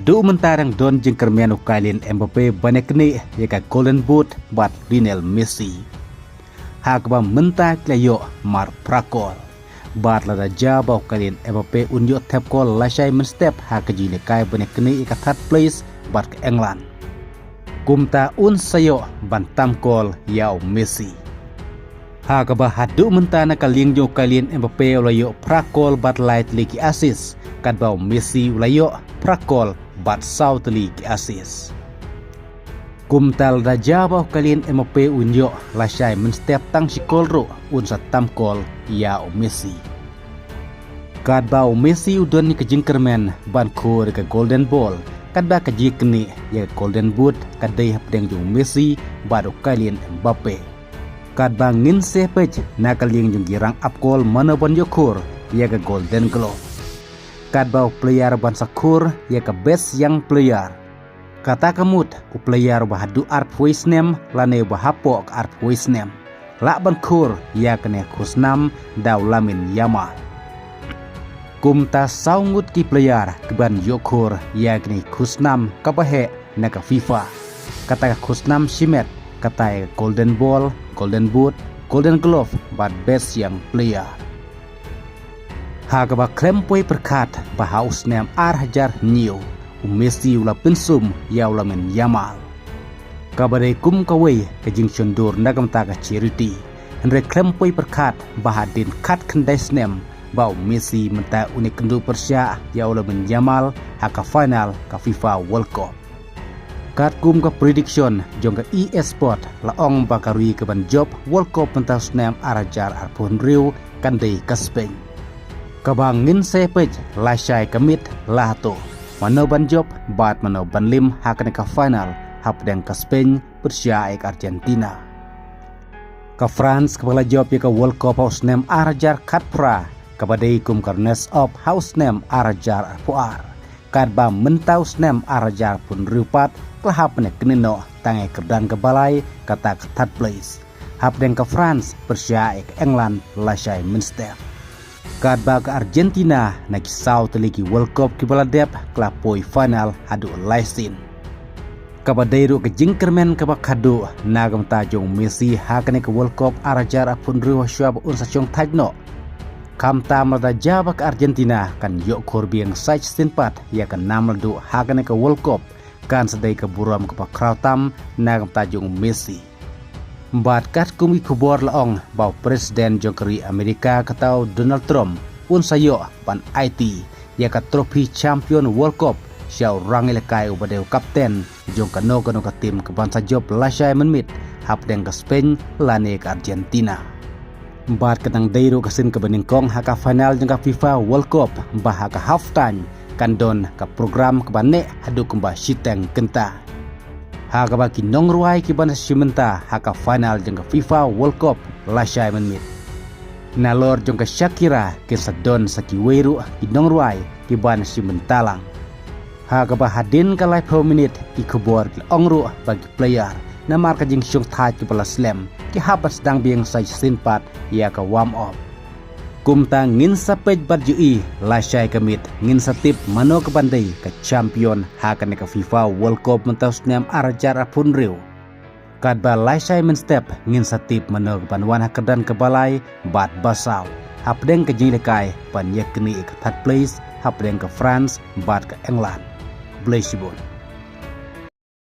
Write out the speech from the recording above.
Du mentarang don jengkermian ukailin Mbappe banyak yaka Golden Boot bat Lionel Messi. Hakba mentak layo mar prakol. Bat lada jaba ukailin Mbappe unyo tap kol lasai menstep hakaji lekai banyak yaka third place bat ke England. Kumta sayo bantam kol yau Messi. Hakba hadu mentana kaling jo ukailin Mbappe layo prakol bat light liki assist. Kadbau Messi ulayo prakol bat South League assist. Kumtal rajabau kalin Mbappe unyo lasai menstep tang sikolro unsa tamkol ya Messi. Kadbau Messi udon ni kejingkermen ban kur ke Golden Ball kadba kejikni ya Golden Boot kadai hapdeng jung Messi baru kalin Mbappe. Kadba ngin sepej nakaling jung girang apkol manobon yokur ya ke Golden Glove. Kadbau player bansakur ya ke best young player. Kata kamut u player bahadu art voice-nem lane bahapo art voice-nem. La bankur ya kene kusnam daw Lamin Yamal. Kumta saungut ki player keban yokur ya kene kusnam kabahe naka FIFA. Kata kusnam simet kata Golden Ball, Golden Boot, Golden Glove but best young player. Hagaba klempoi perkat bahaus nem arhajar new Messi ula pensum ya ula men Yamal. Kabare kum kawai kejing sundur nagam taga charity. Henry klempoi perkat bahadin kat kendais nem bau Messi menta unik kendu persya ya ula men Yamal haka final ka FIFA World Cup. Kat kum ka prediction jong ka EA Sport laong bakarui ke ban job World Cup menta nem arhajar arpun riu kandai ka Spain. Kabangin sepej lasai kemit lato manoban job bat manoban lim hakan ka final hapdeng ka Spain Persia ek Argentina ka France kepala job ya ka World Cup house nem arajar katpra kabadai kum karnes of house nem arajar puar kadba mentaus nem arajar pun rupat kelahap ne kenino tangai kerdan ke balai kata ke third place hapdeng ka France Persia ek England lasai menstep. Kadba ke Argentina naki South League World Cup kibaladep klapoi final hadu laisin. Kabadairu ke jingkermen kabak hadu nagam tajong Messi hakane ke World Cup arajar apun ruwa syab unsa chong tajno. Kamta malda jaba ke Argentina kan yok korbiang saij sinpat ya kan namaldu hakane ke World Cup kan sedai ke buram ke pakrautam nagam tajong Messi. Bat kat kumi kubor laong bau Presiden Jongkeri Amerika katau Donald Trump pun sayo pan IT ya ka trofi champion World Cup syau rangilekai ubadeu kapten jong kano ka tim ke bangsa job lasai menmit hapdeng ke Spain lane ke Argentina. Bat katang dairu kesin ke beningkong haka final jong ka FIFA World Cup bah haka half time kandon ka program ke bane hadu kumba siteng kenta. Haka baki nongruai ki bana simenta haka final jeng FIFA World Cup lasai menmit. Nalor jeng ke Shakira ke sadon saki weru ki nongruai ki bana simentalang. Haka bah hadin ka live per minute ki kubor ki ongru bagi player na marka jeng syong thai ki bala slam ki habat sedang biang sai sinpat ya ka warm up. Kumta ngin sapej barjui lasai kemit ngin satip mano ke bandai ke champion hakan ke FIFA World Cup mentaus nem arajar apun riu. Kadba lasai menstep ngin satip mano ke banwan hakerdan ke balai bat basau. Hapdeng ke jinglekai pan yakni ke third place hapdeng ke France bat ke England. Blessibun.